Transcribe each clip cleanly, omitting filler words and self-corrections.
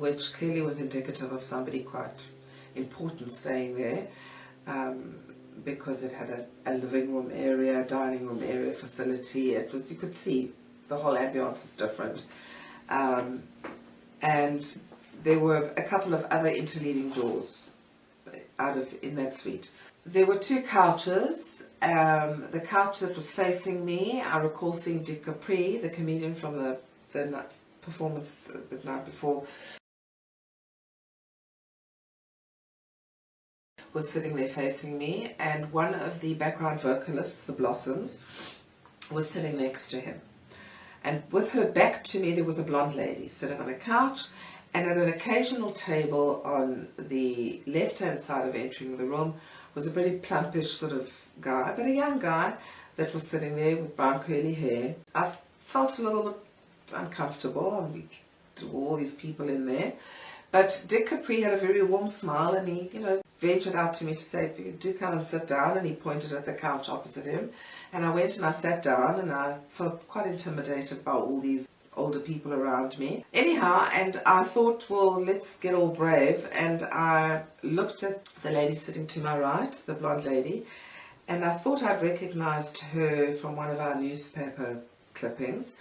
which clearly was indicative of somebody quite important staying there, because it had a living room area, dining room area, facility. It was, you could see the whole ambience was different, and there were a couple of other interleading doors in that suite. There were two couches. The couch that was facing me, I recall seeing Dick Capri, the comedian from the performance the night before, was sitting there facing me, and one of the background vocalists, the Blossoms, was sitting next to him. And with her back to me, there was a blonde lady sitting on a couch, and at an occasional table on the left-hand side of entering the room was a pretty plumpish sort of guy, but a young guy that was sitting there with brown curly hair. I felt a little bit uncomfortable, and all these people in there. But Dick Capri had a very warm smile, and he, ventured out to me to say, do come and sit down, and he pointed at the couch opposite him. And I went and I sat down, and I felt quite intimidated by all these older people around me. Anyhow, and I thought, well, let's get all brave, and I looked at the lady sitting to my right, the blonde lady, and I thought I'd recognized her from one of our newspaper clippings.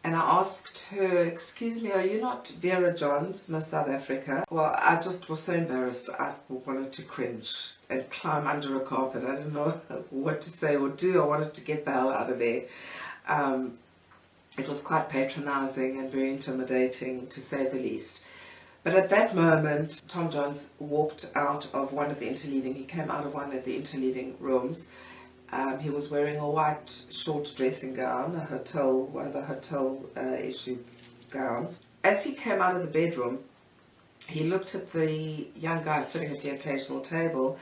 And I asked her, excuse me, are you not Vera Johns, Miss South Africa? Well, I just was so embarrassed, I wanted to cringe and climb under a carpet. I didn't know what to say or do. I wanted to get the hell out of there. It was quite patronizing and very intimidating, to say the least. But at that moment, Tom Jones walked out of one of the interleading, he came out of one of the interleading rooms. He was wearing a white short dressing gown, one of the hotel issue gowns. As he came out of the bedroom, he looked at the young guy sitting at the occasional table,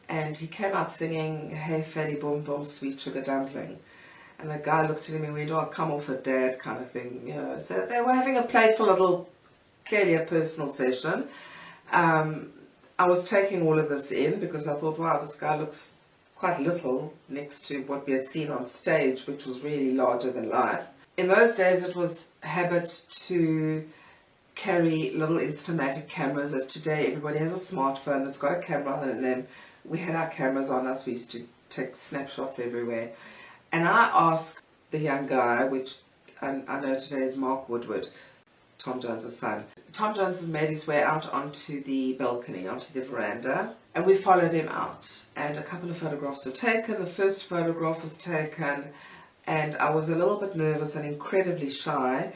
and he came out singing, "Hey Fatty Boom Boom, Sweet Sugar Dumpling." And the guy looked at him and went, "Oh, come off it, Dad," kind of thing, So they were having a playful little, clearly a personal session. I was taking all of this in because I thought, wow, this guy looks quite little next to what we had seen on stage, which was really larger than life. In those days, it was habit to carry little Instamatic cameras, as today everybody has a smartphone that's got a camera on it, and then we had our cameras on us. We used to take snapshots everywhere. And I asked the young guy, which I know today is Mark Woodward, Tom Jones' son. Tom Jones has made his way out onto the balcony, onto the veranda, and we followed him out. And a couple of photographs were taken. The first photograph was taken, and I was a little bit nervous and incredibly shy.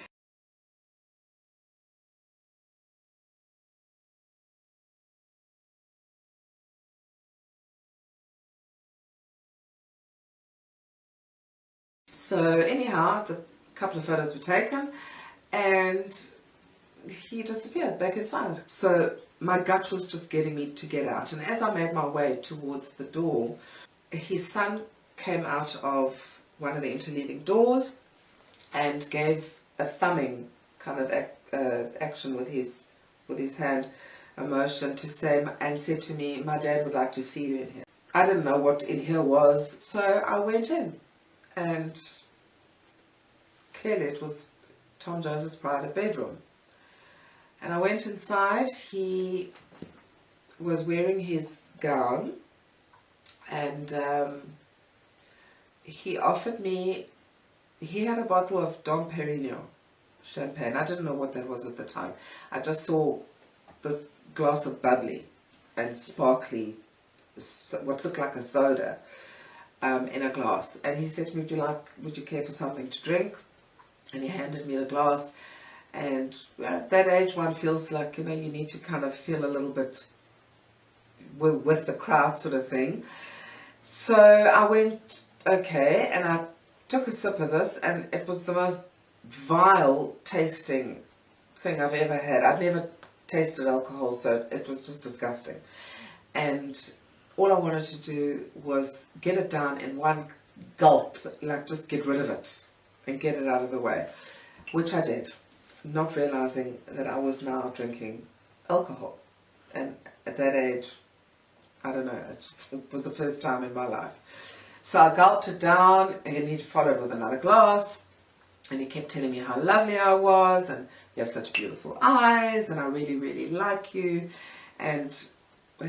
So anyhow, the couple of photos were taken, and he disappeared back inside. So my gut was just getting me to get out, and as I made my way towards the door, his son came out of one of the interleading doors and gave a thumbing kind of action with his hand, a motion to say, and said to me, "My dad would like to see you in here." I didn't know what in here was, so I went in, and clearly it was Tom Jones's private bedroom. And I went inside. He was wearing his gown, and he offered me, he had a bottle of Dom Perignon Champagne. I didn't know what that was at the time. I just saw this glass of bubbly and sparkly, what looked like a soda, in a glass. And he said to me, would you care for something to drink? And he handed me the glass. And at that age, one feels like, you need to kind of feel a little bit with the crowd sort of thing. So I went, okay, and I took a sip of this, and it was the most vile tasting thing I've ever had. I've never tasted alcohol, so it was just disgusting. And all I wanted to do was get it down in one gulp, like just get rid of it and get it out of the way, which I did, not realizing that I was now drinking alcohol. And at that age, I don't know, it was the first time in my life. So I gulped it down, and he followed with another glass, And he kept telling me how lovely I was, and you have such beautiful eyes, and I really, really like you. And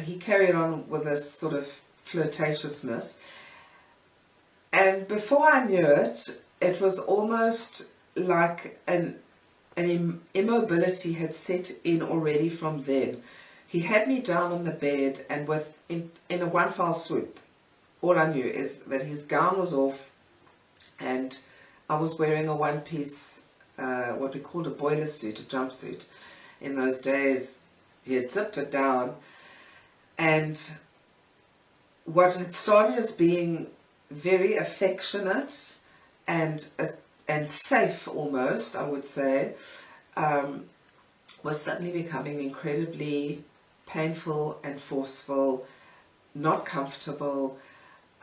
he carried on with this sort of flirtatiousness. And before I knew it, it was almost like an immobility had set in already from then. He had me down on the bed, and in a one fell swoop, all I knew is that his gown was off, and I was wearing a one-piece, what we called a boiler suit, a jumpsuit. In those days, he had zipped it down, and what had started as being very affectionate and safe almost, I would say, was suddenly becoming incredibly painful and forceful, not comfortable.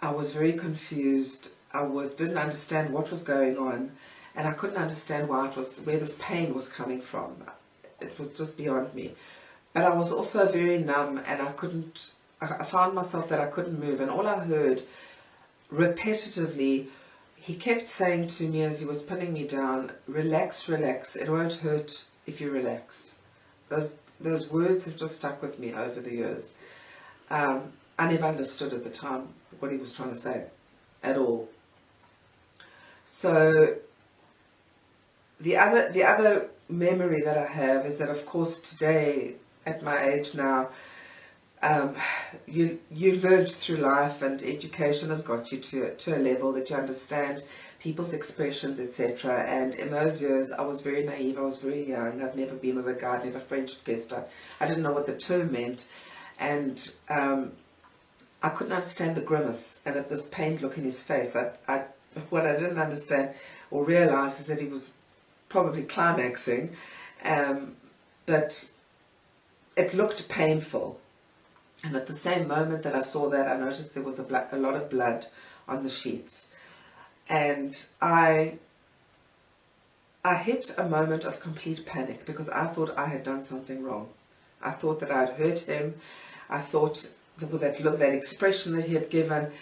I was very confused. Didn't understand what was going on, and I couldn't understand where this pain was coming from. It was just beyond me. But I was also very numb, and I found myself that I couldn't move, and all I heard repetitively, he kept saying to me as he was pinning me down, relax, relax, it won't hurt if you relax. Those words have just stuck with me over the years. I never understood at the time what he was trying to say at all. So the other memory that I have is that, of course, today at my age now, you learned through life, and education has got you to a level that you understand people's expressions, etc. And in those years, I was very naive, I was very young, I'd never been with a guy, I'd never Frenched kissed, I didn't know what the term meant, and I couldn't understand the grimace and at this pained look in his face. What I didn't understand or realize is that he was probably climaxing, but it looked painful. And at the same moment that I saw that, I noticed there was a lot of blood on the sheets. And I hit a moment of complete panic, because I thought I had done something wrong. I thought that I had hurt him. I thought with that look, that expression that he had given,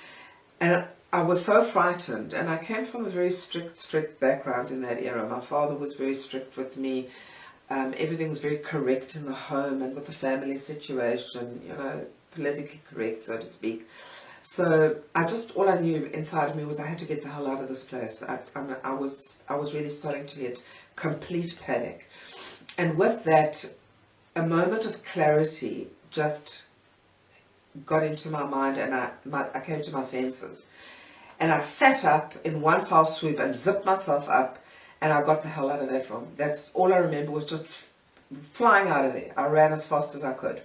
and I was so frightened. And I came from a very strict background in that era. My father was very strict with me. Everything was very correct in the home and with the family situation, you know, politically correct, so to speak. So all I knew inside of me was I had to get the hell out of this place. I was really starting to get complete panic. And with that, a moment of clarity just got into my mind, and I came to my senses. And I sat up in one foul swoop and zipped myself up, and I got the hell out of that room. That's all I remember, was just flying out of there. I ran as fast as I could.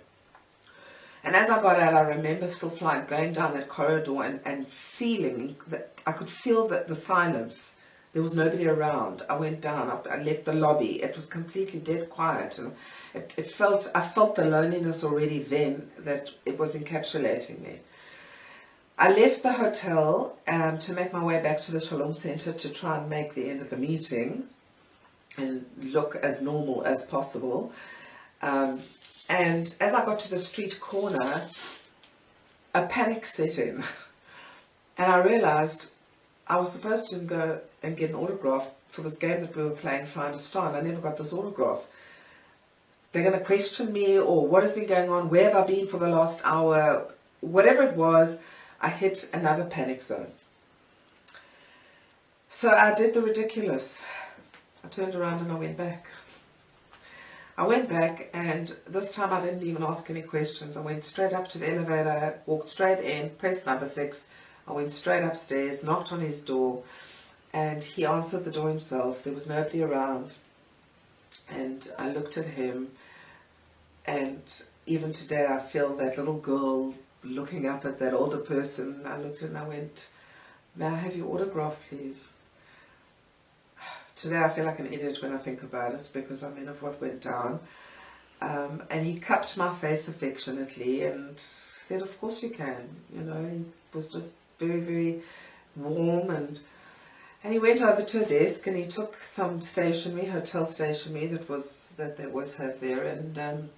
And as I got out, I remember still flying, going down that corridor and feeling that I could feel that the silence. There was nobody around. I went down, I left the lobby. It was completely dead quiet. And I felt the loneliness already then, that it was encapsulating me. I left the hotel to make my way back to the Shalom Center to try and make the end of the meeting and look as normal as possible. And as I got to the street corner, a panic set in. And I realized I was supposed to go and get an autograph for this game that we were playing, Find a Star, and I never got this autograph. They're going to question me, or what has been going on, where have I been for the last hour, whatever it was. I hit another panic zone. So I did the ridiculous. I turned around and I went back. I went back, and this time I didn't even ask any questions. I went straight up to the elevator, walked straight in, pressed number 6. I went straight upstairs, knocked on his door, and he answered the door himself. There was nobody around. And I looked at him, and even today I feel that little girl looking up at that older person. I looked at him and I went, "May I have your autograph, please?" Today I feel like an idiot when I think about it, because I mean of what went down. And he cupped my face affectionately and said, "Of course you can." You know, he was just very, very warm, and he went over to a desk and he took some stationery, hotel stationery that they always have there, and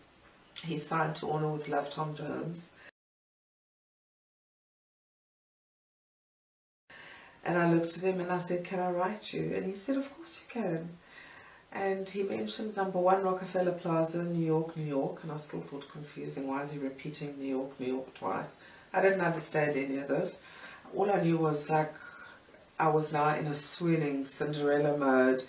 he signed to Orna with love, Tom Jones. And I looked at him and I said, can I write you? And he said, of course you can. And he mentioned number 1 Rockefeller Plaza, New York, New York. And I still thought confusing, why is he repeating New York twice? I didn't understand any of this. All I knew was like I was now in a swooning Cinderella mode.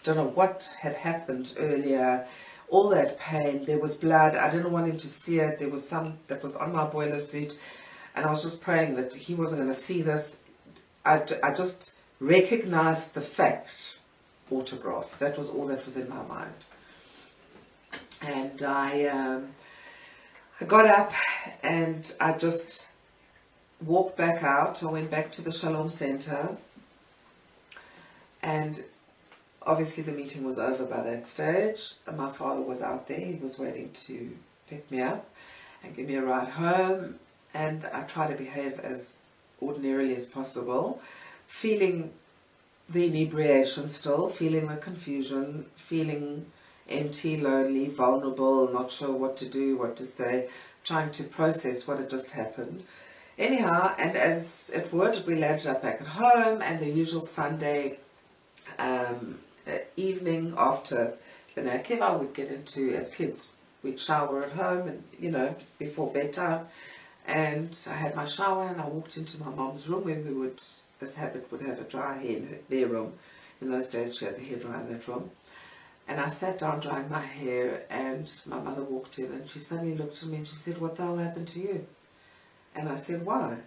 Don't know what had happened earlier. All that pain, there was blood. I didn't want him to see it. There was some that was on my boiler suit. And I was just praying that he wasn't going to see this. I just recognized the fact, autograph. That was all that was in my mind. And I got up and I just walked back out. I went back to the Shalom Center. And obviously the meeting was over by that stage. My father was out there. He was waiting to pick me up and give me a ride home. And I tried to behave as ordinarily as possible, feeling the inebriation still, feeling the confusion, feeling empty, lonely, vulnerable, not sure what to do, what to say, trying to process what had just happened. Anyhow, and as it would, we landed up back at home, and the usual Sunday evening after the Nakiva would get into, as kids, we'd shower at home, and you know, before bedtime. And I had my shower and I walked into my mom's room where we would, as habit, would have a dry hair in their room. In those days she had the hairdryer in that room. And I sat down drying my hair, and my mother walked in and she suddenly looked at me and she said, what the hell happened to you? And I said, why?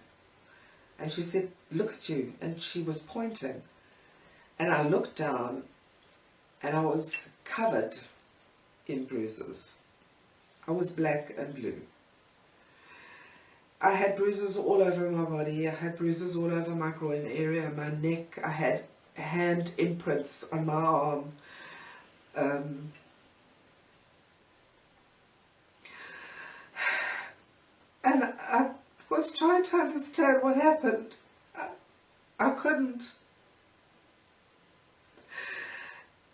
And she said, look at you. And she was pointing. And I looked down and I was covered in bruises. I was black and blue. I had bruises all over my body. I had bruises all over my groin area, my neck. I had hand imprints on my arm. And I was trying to understand what happened. I couldn't.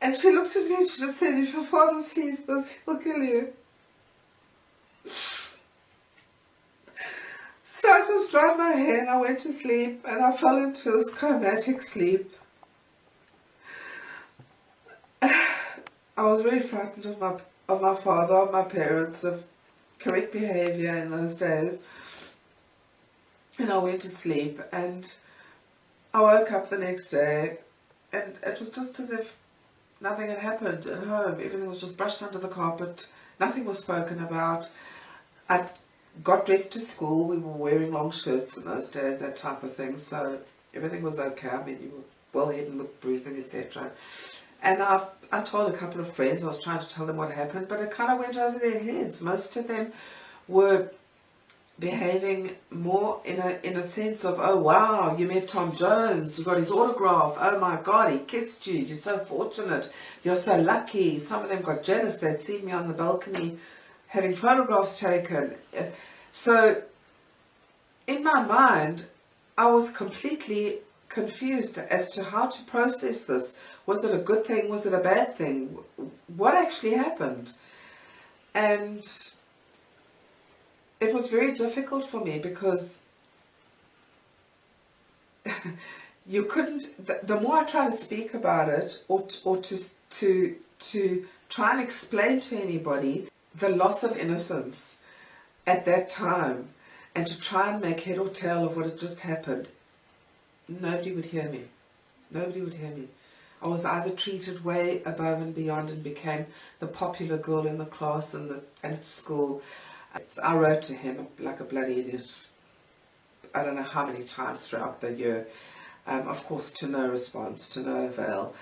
And she looked at me and she just said, if your father sees this, he'll kill you. So I just dried my hair and I went to sleep, and I fell into this comatic sleep. I was very frightened of my father, of my parents, of correct behavior in those days. And I went to sleep, and I woke up the next day, and it was just as if nothing had happened at home. Everything was just brushed under the carpet. Nothing was spoken about. I got dressed to school. We were wearing long shirts in those days, that type of thing, so everything was okay. I mean, you were well hidden with bruising, etc. And I told a couple of friends, I was trying to tell them what happened, but it kind of went over their heads. Most of them were behaving more in a sense of, oh wow, you met Tom Jones, you got his autograph, oh my God, he kissed you, you're so fortunate, you're so lucky. Some of them got jealous. They'd seen me on the balcony having photographs taken. So in my mind I was completely confused as to how to process this. Was it a good thing? Was it a bad thing? What actually happened? And it was very difficult for me because you couldn't, the more I try to speak about it or to try and explain to anybody the loss of innocence at that time, and to try and make head or tail of what had just happened, nobody would hear me. Nobody would hear me. I was either treated way above and beyond and became the popular girl in the class and at school. I wrote to him like a bloody idiot, I don't know how many times throughout the year. Of course, to no response, to no avail.